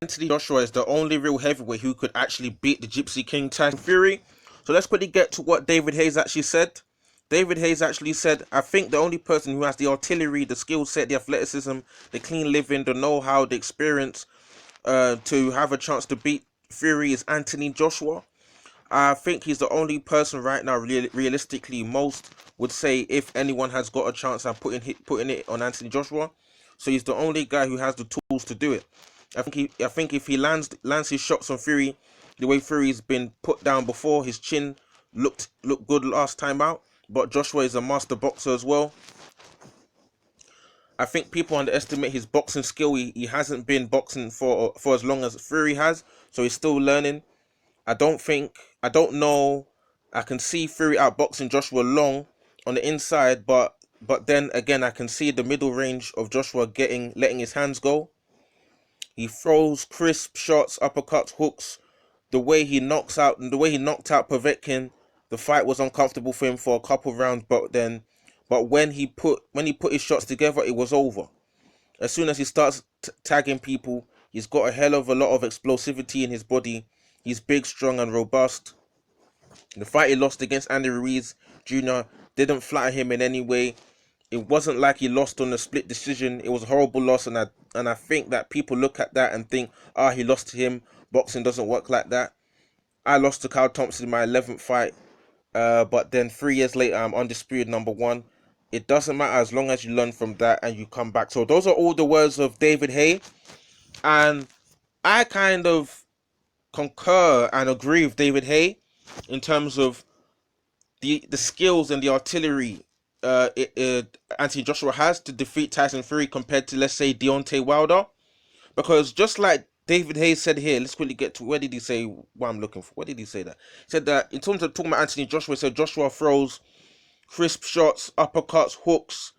Anthony Joshua is the only real heavyweight who could actually beat the Gypsy King Tyson Fury. So let's quickly get to what David Hayes actually said. David Hayes actually said, I think the only person who has the artillery, the skill set, the athleticism, the clean living, the know-how, the experience to have a chance to beat Fury is Anthony Joshua. I think he's the only person right now, realistically, most would say if anyone has got a chance at putting it on Anthony Joshua. So he's the only guy who has the tools to do it. I think if he lands his shots on Fury, the way Fury's been put down before, his chin looked good last time out. But Joshua is a master boxer as well. I think people underestimate his boxing skill. He hasn't been boxing for as long as Fury has, so he's still learning. I don't know. I can see Fury outboxing Joshua Long on the inside, but then again, I can see the middle range of Joshua letting his hands go. He throws crisp shots, uppercuts, hooks. The way he knocked out Povetkin, the fight was uncomfortable for him for a couple of rounds, but when he put his shots together, it was over. As soon as he starts tagging people, he's got a hell of a lot of explosivity in his body. He's big, strong, and robust. The fight he lost against Andy Ruiz Jr. didn't flatter him in any way. It wasn't like he lost on a split decision. It was a horrible loss, and I think that people look at that and think, he lost to him. Boxing doesn't work like that. I lost to Kyle Thompson in my 11th fight, but then 3 years later, I'm undisputed #1. It doesn't matter as long as you learn from that and you come back. So those are all the words of David Haye, and I kind of concur and agree with David Haye in terms of the skills and the artillery Anthony Joshua has to defeat Tyson Fury compared to, let's say, Deontay Wilder. Because just like David Hayes said here, let's quickly get to where did he say what I'm looking for? Where did he say that? He said that in terms of talking about Anthony Joshua, he said Joshua throws crisp shots, uppercuts, hooks,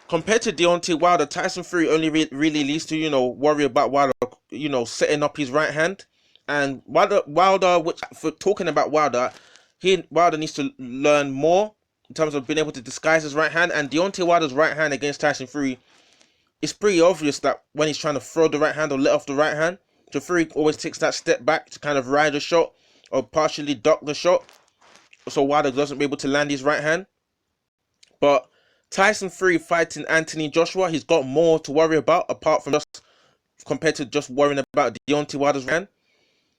compared to Deontay Wilder. Tyson Fury only really needs to, worry about Wilder, setting up his right hand. And Wilder, which for talking about Wilder needs to learn more in terms of being able to disguise his right hand. And Deontay Wilder's right hand against Tyson Fury, it's pretty obvious that when he's trying to throw the right hand or let off the right hand, so Fury always takes that step back to kind of ride the shot or partially duck the shot, so Wilder doesn't be able to land his right hand. But Tyson Fury fighting Anthony Joshua, he's got more to worry about apart from compared to just worrying about Deontay Wilder's right hand.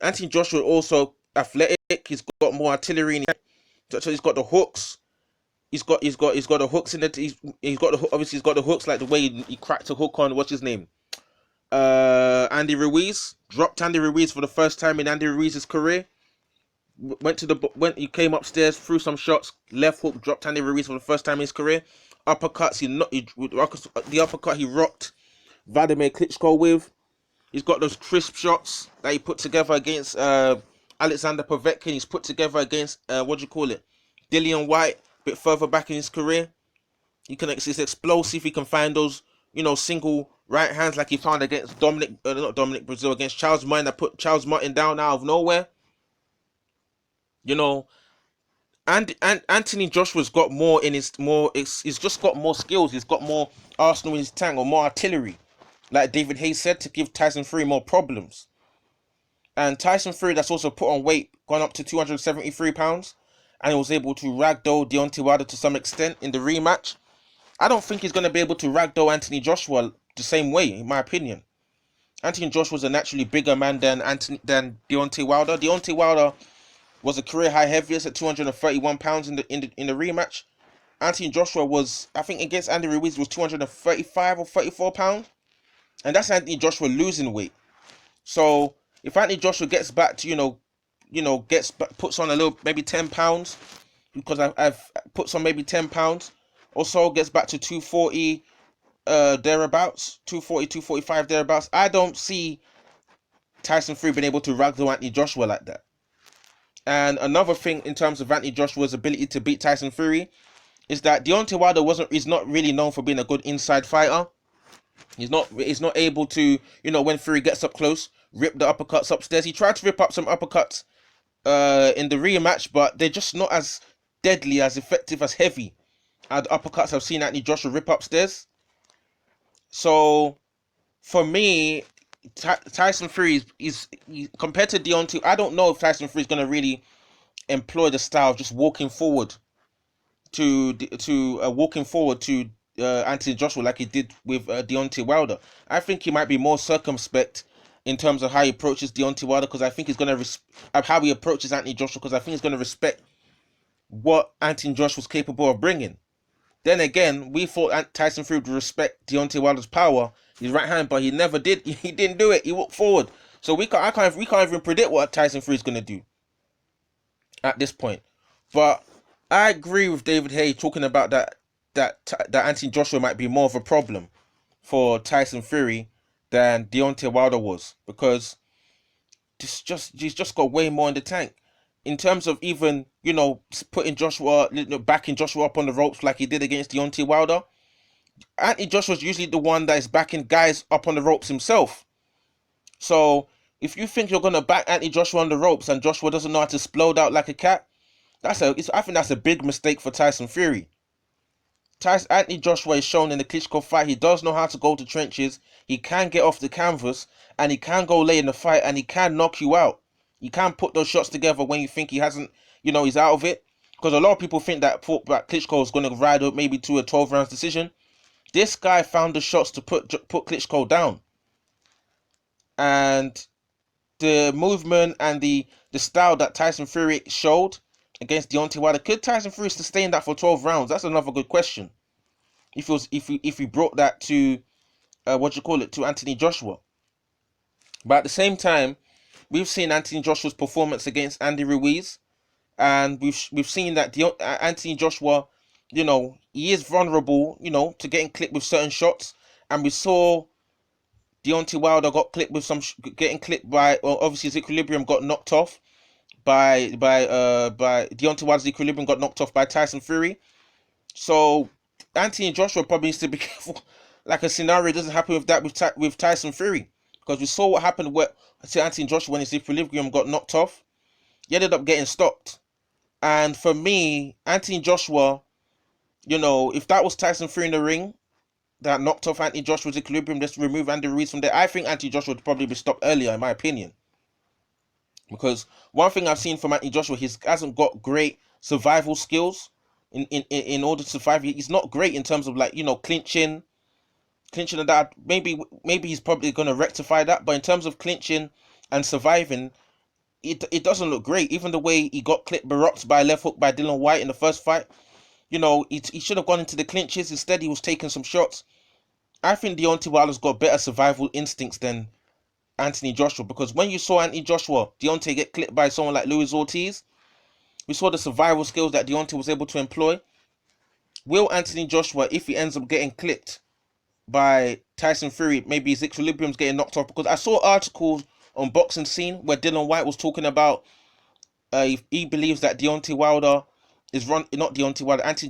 Anthony Joshua also athletic. He's got more artillery in his hand. So he's got the hooks. He's got the hooks in it. Obviously he's got the hooks, like the way he cracked a hook on what's his name, Andy Ruiz. Dropped Andy Ruiz for the first time in Andy Ruiz's career. He came upstairs, threw some shots, left hook, dropped Andy Ruiz for the first time in his career. Uppercuts, the uppercut he rocked Vladimir Klitschko with. He's got those crisp shots that he put together against Alexander Povetkin. He's put together against Dillian White, a bit further back in his career. He's explosive. He can find those, single right hands like he found against against Charles Martin, that put Charles Martin down out of nowhere. And Anthony Joshua's got more in he's just got more skills. He's got more arsenal in his tank, or more artillery, like David Hayes said, to give Tyson Fury more problems. And Tyson Fury, that's also put on weight, gone up to 273 pounds, and he was able to ragdoll Deontay Wilder to some extent in the rematch. I don't think he's going to be able to ragdoll Anthony Joshua the same way, in my opinion. Anthony Joshua's a naturally bigger man than Deontay Wilder. Deontay Wilder was a career high heavyweight at 231 pounds in the rematch. Anthony Joshua was, I think, against Andy Ruiz, was 235 or 34 pounds, and that's Anthony Joshua losing weight. So if Anthony Joshua gets back to puts on a little, maybe 10 pounds, because I've put on maybe 10 pounds, also gets back to 240 thereabouts, 240, 245 thereabouts, I don't see Tyson Fury being able to ragdoll Anthony Joshua like that. And another thing in terms of Anthony Joshua's ability to beat Tyson Fury is that Deontay Wilder is not really known for being a good inside fighter. He's not able to, when Fury gets up close, rip the uppercuts upstairs. He tried to rip up some uppercuts in the rematch, but they're just not as deadly, as effective, as heavy as uppercuts I've seen Anthony Joshua rip upstairs. So for me, Tyson Fury compared to Deontay. I don't know if Tyson Fury is going to really employ the style of just walking forward to Anthony Joshua like he did with Deontay Wilder. I think he might be more circumspect in terms of how he approaches Deontay Wilder, because I think he's going to how he approaches Anthony Joshua, because I think he's going to respect what Anthony Joshua was capable of bringing. Then again, we thought Tyson Fury would respect Deontay Wilder's power, his right hand, but he never did. He didn't do it. He walked forward. So we can't even predict what Tyson Fury is going to do at this point. But I agree with David Haye talking about that Anthony Joshua might be more of a problem for Tyson Fury than Deontay Wilder was, because he's just got way more in the tank in terms of even putting Joshua, backing Joshua up on the ropes like he did against Deontay Wilder. Anthony Joshua's usually the one that is backing guys up on the ropes himself. So if you think you're gonna back Anthony Joshua on the ropes and Joshua doesn't know how to explode out like a cat, I think that's a big mistake for Tyson Fury. Anthony Joshua is shown in the Klitschko fight. He does know how to go to trenches. He can get off the canvas, and he can go late in the fight, and he can knock you out. You can put those shots together when you think he hasn't, he's out of it. Because a lot of people think that Klitschko is going to ride up maybe to a 12 rounds decision. This guy found the shots to put Klitschko down, and the movement and the style that Tyson Fury showed against Deontay Wilder. Could Tyson Fury sustain that for 12 rounds? That's another good question. If he brought that to to Anthony Joshua. But at the same time, we've seen Anthony Joshua's performance against Andy Ruiz, and we've seen that Anthony Joshua, he is vulnerable, to getting clipped with certain shots, and we saw Deontay Wilder got clipped with getting clipped by, well, obviously his equilibrium got knocked off by Deontay Wilder's equilibrium got knocked off by Tyson Fury. So Anthony Joshua probably needs to be careful, like a scenario doesn't happen with that with Tyson Fury, because we saw what happened to Anthony Joshua when his equilibrium got knocked off. He ended up getting stopped, and for me, Anthony Joshua, if that was Tyson Fury in the ring that knocked off Anthony Joshua's equilibrium, just remove Andy Ruiz from there, I think Anthony Joshua would probably be stopped earlier, in my opinion. Because one thing I've seen from Anthony Joshua, he hasn't got great survival skills in order to survive. He's not great in terms of clinching and that. Maybe he's probably going to rectify that, but in terms of clinching and surviving, it doesn't look great. Even the way he got clipped, barrocked by a left hook by Dillian Whyte in the first fight, he should have gone into the clinches. Instead, he was taking some shots. I think Deontay Wilder's got better survival instincts than Anthony Joshua, because when you saw Deontay get clipped by someone like Luis Ortiz, we saw the survival skills that Deontay was able to employ. Will Anthony Joshua, if he ends up getting clipped by Tyson Fury, maybe his equilibrium's getting knocked off? Because I saw articles on Boxing Scene where Dillian Whyte was talking about he believes that Anthony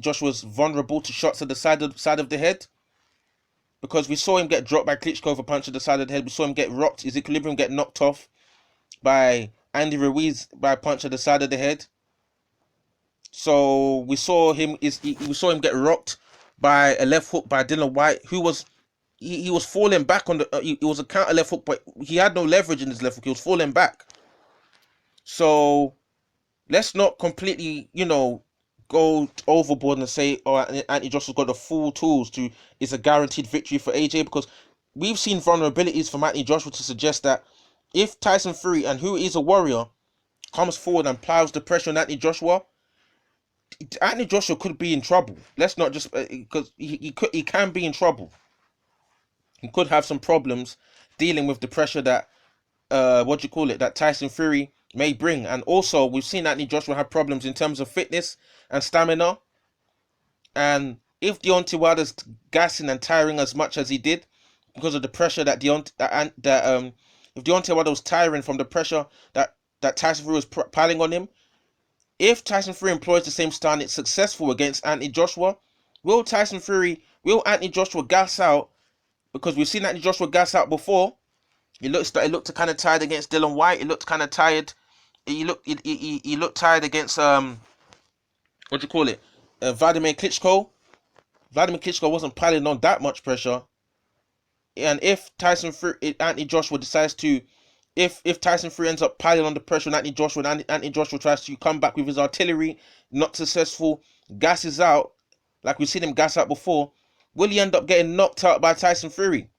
Joshua's vulnerable to shots at the side of the head, because we saw him get dropped by Klitschko with a punch to the side of the head. We saw him get rocked, his equilibrium get knocked off by Andy Ruiz by a punch to the side of the head. So we saw him get rocked by a left hook by Dillian Whyte, who was he was falling back on the it was a counter left hook, but he had no leverage in his left hook. He was falling back. So let's not completely, go overboard and say, oh, Anthony Joshua's got the full tools it's a guaranteed victory for AJ, because we've seen vulnerabilities from Anthony Joshua to suggest that if Tyson Fury, and who is a warrior, comes forward and plows the pressure on Anthony Joshua could be in trouble. Let's not just because he can be in trouble. He could have some problems dealing with the pressure that that Tyson Fury may bring. And also, we've seen Anthony Joshua have problems in terms of fitness and stamina. And if Deontay Wilder's gassing and tiring as much as he did because of the pressure if Deontay Wilder was tiring from the pressure that Tyson Fury was piling on him, if Tyson Fury employs the same style and it's successful against Anthony Joshua, will Anthony Joshua gas out? Because we've seen Anthony Joshua gas out before. It looked kind of tired against Dillian Whyte. It looked kind of tired. He looked tired against Vladimir Klitschko. Vladimir Klitschko wasn't piling on that much pressure. if Tyson Fury, Anthony Joshua decides to, if Tyson Fury ends up piling on the pressure on Anthony Joshua, and Anthony Joshua tries to come back with his artillery, not successful, gasses out, like we've seen him gas out before, will he end up getting knocked out by Tyson Fury?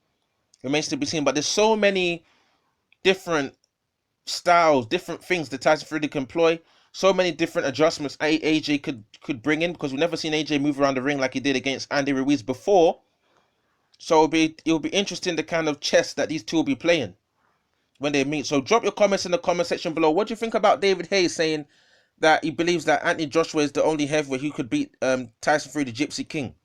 Remains to be seen. But there's so many different styles, different things that Tyson Fury can employ. So many different adjustments AJ could bring in, because we've never seen AJ move around the ring like he did against Andy Ruiz before. So it'll be interesting the kind of chess that these two will be playing when they meet. So drop your comments in the comment section below. What do you think about David Haye saying that he believes that Anthony Joshua is the only heavyweight who could beat Tyson Fury, the Gypsy King?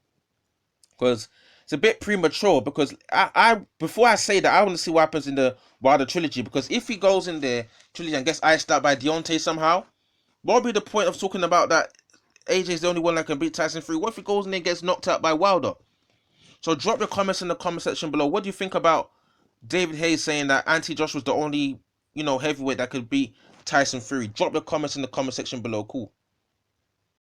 Because it's a bit premature. Because I before I say that, I want to see what happens in the Wilder trilogy. Because if he goes in the trilogy and gets iced out by Deontay somehow, what would be the point of talking about that AJ is the only one that can beat Tyson Fury? What if he goes in there and gets knocked out by Wilder? So drop your comments in the comment section below. What do you think about David Haye saying that Anthony Joshua was the only, heavyweight that could beat Tyson Fury? Drop your comments in the comment section below. Cool.